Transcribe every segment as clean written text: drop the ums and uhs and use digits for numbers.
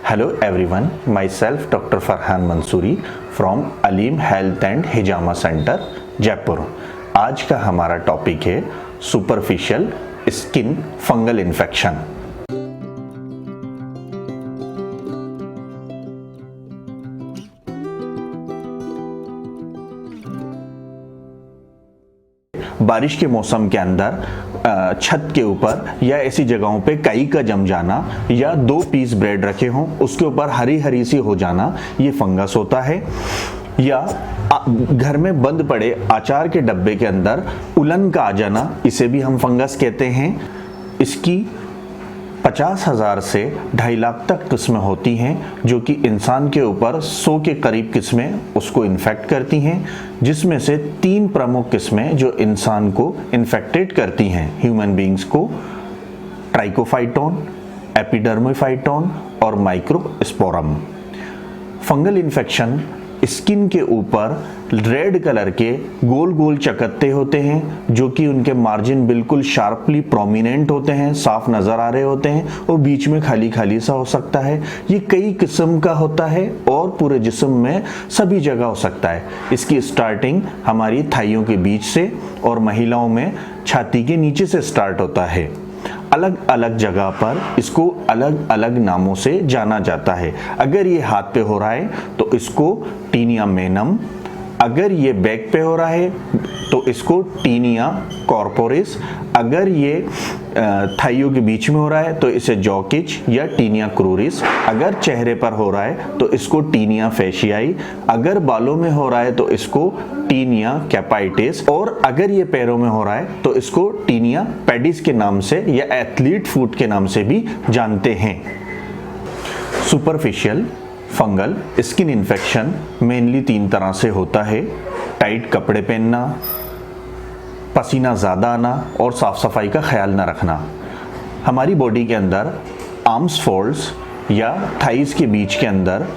Hello everyone, myself Dr. Farhan Mansoori from Aleem Health and Hijama Center, Jaipur. आज का हमारा topic है superficial skin fungal infection. बारिश के मौसम के अंदर छत के ऊपर या ऐसी जगहों पे काई का जम जाना या 2 पीस ब्रेड रखे हों उसके ऊपर हरी हरी सी हो जाना, ये फंगस होता है। या घर में बंद पड़े अचार के डब्बे के अंदर उलन का आ जाना, इसे भी हम फंगस कहते हैं। इसकी 50,000 से 2.5 लाख तक किस्में होती हैं, जो कि इंसान के ऊपर 100 के करीब किस्में उसको इन्फेक्ट करती हैं, जिसमें से 3 प्रमुख किस्में जो इंसान को इन्फेक्टेड करती हैं, ह्यूमन बींग्स को, ट्राइकोफाइटोन, एपिडर्मोफाइटोन और माइक्रोस्पोरम। फंगल इन्फेक्शन स्किन के ऊपर रेड कलर के गोल गोल चकत्ते होते हैं, जो कि उनके मार्जिन बिल्कुल शार्पली प्रोमिनेंट होते हैं, साफ नज़र आ रहे होते हैं और बीच में खाली खाली सा हो सकता है। ये कई किस्म का होता है और पूरे जिस्म में सभी जगह हो सकता है। इसकी स्टार्टिंग हमारी थाइयों के बीच से और महिलाओं में छाती के नीचे से स्टार्ट होता है। अलग अलग जगह पर इसको अलग अलग नामों से जाना जाता है। अगर ये हाथ पे हो रहा है तो इसको टीनिया मेनम, अगर ये बैक पे हो रहा है तो इसको टीनिया कॉर्पोरिस, अगर ये थाइयों के बीच में हो रहा है तो इसे जॉकिच या टीनिया क्रूरिस, अगर चेहरे पर हो रहा है तो इसको टीनिया फेशियाई, अगर बालों में हो रहा है तो इसको टीनिया कैपाइटिस, और अगर ये पैरों में हो रहा है तो इसको टीनिया पेडिस के नाम से या एथलीट फुट के नाम से भी जानते हैं। Superficial fungal skin infection mainly 3 तरह से होता है: टाइट कपड़े पहनना, पसीना ज़्यादा आना और साफ़ सफाई का ख्याल न रखना। हमारी बॉडी के अंदर आर्म्स फोल्ड्स या थाइज़ के बीच के अंदर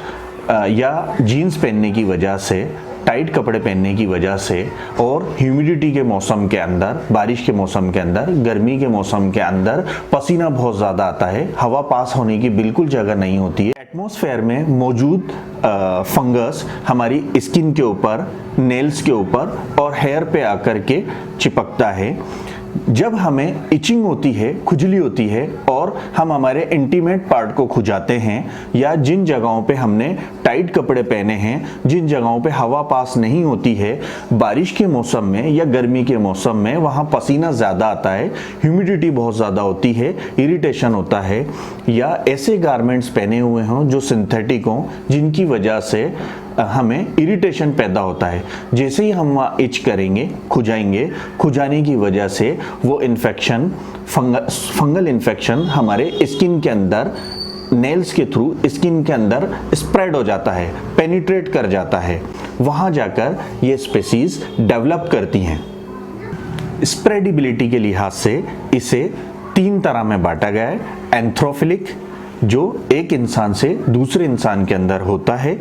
या जीन्स पहनने की वजह से, टाइट कपड़े पहनने की वजह से और ह्यूमिडिटी के मौसम के अंदर, बारिश के मौसम के अंदर, गर्मी के मौसम के अंदर पसीना बहुत ज़्यादा आता है, हवा पास होने की बिल्कुल जगह नहीं होती है। एटमॉस्फेयर में मौजूद फंगस हमारी स्किन के ऊपर, नेल्स के ऊपर और हेयर पे आकर के चिपकता है। जब हमें इचिंग होती है, खुजली होती है और हम हमारे इंटीमेट पार्ट को खुजाते हैं या जिन जगहों पे हमने टाइट कपड़े पहने हैं, जिन जगहों पे हवा पास नहीं होती है, बारिश के मौसम में या गर्मी के मौसम में वहाँ पसीना ज़्यादा आता है, ह्यूमिडिटी बहुत ज़्यादा होती है, इरिटेशन होता है, या ऐसे गारमेंट्स पहने हुए हों जो सिंथेटिक हों जिनकी वजह से हमें इरिटेशन पैदा होता है। जैसे ही हम वहाँ इच करेंगे, खुजाएंगे, खुजाने की वजह से वो इन्फेक्शन, फंगल इन्फेक्शन हमारे स्किन के अंदर, नेल्स के थ्रू स्किन के अंदर स्प्रेड हो जाता है, पेनिट्रेट कर जाता है। वहाँ जाकर ये स्पेसीज डेवलप करती हैं। स्प्रेडिबिलिटी के लिहाज से इसे 3 तरह में बांटा गया है: एंथ्रोफिलिक, जो एक इंसान से दूसरे इंसान के अंदर होता है,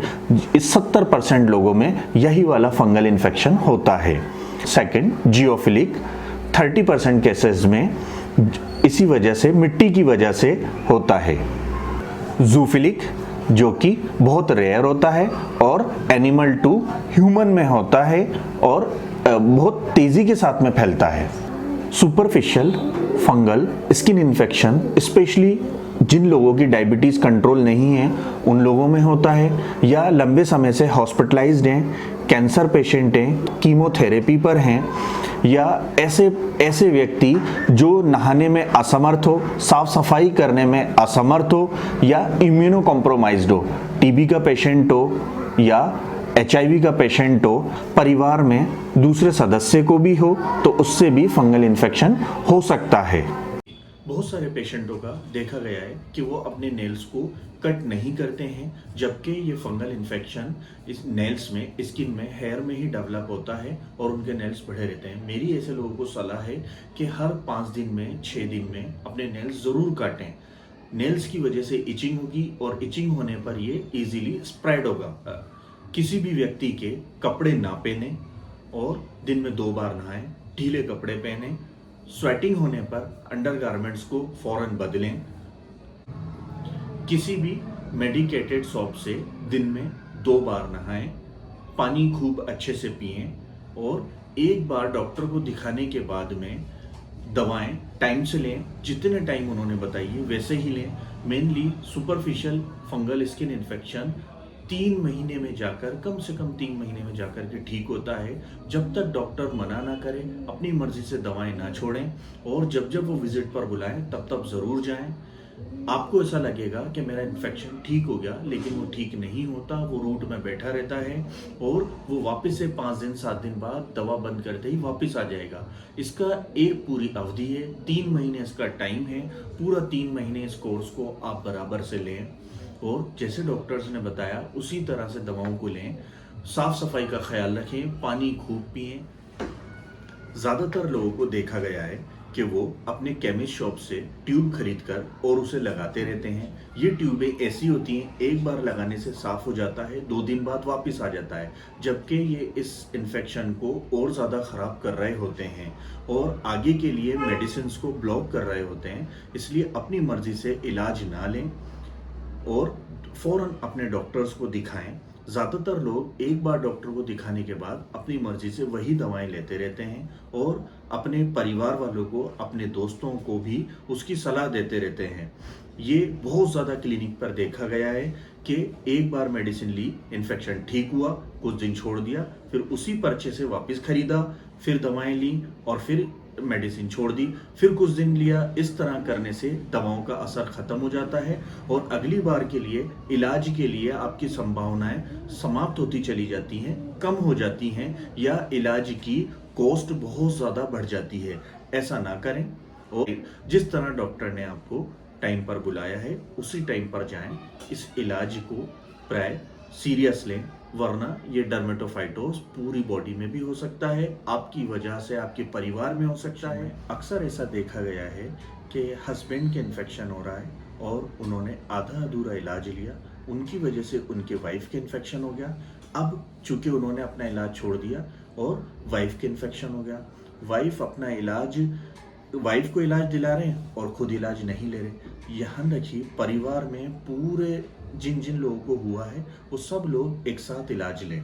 इस 70% लोगों में यही वाला फंगल इन्फेक्शन होता है। सेकंड, जियोफिलिक, 30% केसेस में इसी वजह से, मिट्टी की वजह से होता है। जूफिलिक, जो कि बहुत रेयर होता है और एनिमल टू ह्यूमन में होता है और बहुत तेजी के साथ में फैलता है। Superficial fungal skin infection especially जिन लोगों की डायबिटीज़ कंट्रोल नहीं है उन लोगों में होता है, या लंबे समय से हॉस्पिटलाइज्ड हैं, कैंसर पेशेंट हैं, कीमोथेरेपी पर हैं, या ऐसे व्यक्ति जो नहाने में असमर्थ हो, साफ सफाई करने में असमर्थ हो, या इम्यूनो कॉम्प्रोमाइज्ड हो, टीबी का पेशेंट हो या HIV का पेशेंट हो, परिवार में दूसरे सदस्य को भी हो तो उससे भी फंगल इन्फेक्शन हो सकता है। बहुत सारे पेशेंटों का देखा गया है कि वो अपने नेल्स को कट नहीं करते हैं, जबकि ये फंगल इन्फेक्शन इस नेल्स में, स्किन में, हेयर में ही डेवलप होता है और उनके नेल्स बढ़े रहते हैं। मेरी ऐसे लोगों को सलाह है कि हर 5 दिन में, 6 दिन में अपने नेल्स ज़रूर काटें। नेल्स की वजह से इचिंग होगी और इचिंग होने पर ये ईजिली स्प्रेड होगा। किसी भी व्यक्ति के कपड़े ना पहने और दिन में 2 बार नहाएं, ढीले कपड़े पहने, स्वेटिंग होने पर अंडरगारमेंट्स को फौरन बदलें। किसी भी मेडिकेटेड सॉप से दिन में 2 बार नहाएं, पानी खूब अच्छे से पिएं और एक बार डॉक्टर को दिखाने के बाद में दवाएं टाइम से लें, जितने टाइम उन्होंने बताई है वैसे ही लें। Mainly superficial fungal skin infection 3 महीने में जाकर, कम से कम 3 महीने में जाकर के ठीक होता है। जब तक डॉक्टर मना ना करे अपनी मर्जी से दवाएं ना छोड़ें और जब जब वो विजिट पर बुलाएं तब तब ज़रूर जाएं। आपको ऐसा लगेगा कि मेरा इन्फेक्शन ठीक हो गया, लेकिन वो ठीक नहीं होता, वो रूट में बैठा रहता है और वो वापस से 5 दिन 7 दिन बाद दवा बंद करते ही वापस आ जाएगा। इसका एक पूरी अवधि है, 3 महीने इसका टाइम है। पूरा 3 महीने इस कोर्स को आप बराबर से लें और जैसे डॉक्टर्स ने बताया उसी तरह से दवाओं को लें। साफ सफाई का ख्याल रखें, पानी खूब पिएं। ज़्यादातर लोगों को देखा गया है कि वो अपने केमिस्ट शॉप से ट्यूब खरीद कर और उसे लगाते रहते हैं। ये ट्यूबें ऐसी होती हैं, एक बार लगाने से साफ हो जाता है, 2 दिन बाद वापस आ जाता है, जबकि ये इस इन्फेक्शन को और ज़्यादा ख़राब कर रहे होते हैं और आगे के लिए मेडिसिन को ब्लॉक कर रहे होते हैं। इसलिए अपनी मर्ज़ी से इलाज ना लें और फ़ौरन अपने डॉक्टर्स को दिखाएं। ज़्यादातर लोग एक बार डॉक्टर को दिखाने के बाद अपनी मर्जी से वही दवाएं लेते रहते हैं और अपने परिवार वालों को, अपने दोस्तों को भी उसकी सलाह देते रहते हैं। ये बहुत ज़्यादा क्लिनिक पर देखा गया है कि एक बार मेडिसिन ली, इन्फेक्शन ठीक हुआ, कुछ दिन छोड़ दिया, फिर उसी पर्चे से वापस खरीदा, फिर दवाएं ली और फिर मेडिसिन छोड़ दी, फिर कुछ दिन लिया। इस तरह करने से दवाओं का असर ख़त्म हो जाता है और अगली बार के लिए इलाज के लिए आपकी संभावनाएं समाप्त होती चली जाती हैं, कम हो जाती हैं या इलाज की कॉस्ट बहुत ज़्यादा बढ़ जाती है। ऐसा ना करें और जिस तरह डॉक्टर ने आपको टाइम पर बुलाया है उसी टाइम पर जाएं। इस इलाज को प्राय सीरियस लें, वरना ये डर्मेटोफाइटोस पूरी बॉडी में भी हो सकता है, आपकी वजह से आपके परिवार में हो सकता है। अक्सर ऐसा देखा गया है कि हस्बैंड के इन्फेक्शन हो रहा है और उन्होंने आधा अधूरा इलाज लिया, उनकी वजह से उनके वाइफ के इन्फेक्शन हो गया। अब चूंकि उन्होंने अपना इलाज छोड़ दिया और वाइफ के इन्फेक्शन हो गया, वाइफ को इलाज दिला रहे हैं और खुद इलाज नहीं ले रहे। यहाँ रखिए, परिवार में पूरे जिन जिन लोगों को हुआ है वो सब लोग एक साथ इलाज लें।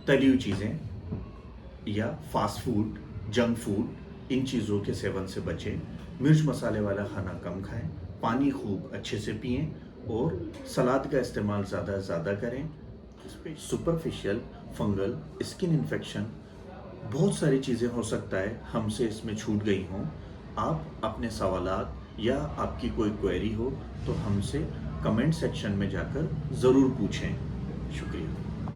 तली हुई चीज़ें या फास्ट फूड, जंक फूड, इन चीज़ों के सेवन से बचें। मिर्च मसाले वाला खाना कम खाएं, पानी खूब अच्छे से पिएं और सलाद का इस्तेमाल ज़्यादा से ज़्यादा करें। सुपरफिशियल फंगल स्किन इन्फेक्शन, बहुत सारी चीज़ें हो सकता है हमसे इसमें छूट गई हों। आप अपने सवालात या आपकी कोई क्वेरी हो तो हमसे कमेंट सेक्शन में जाकर ज़रूर पूछें। शुक्रिया।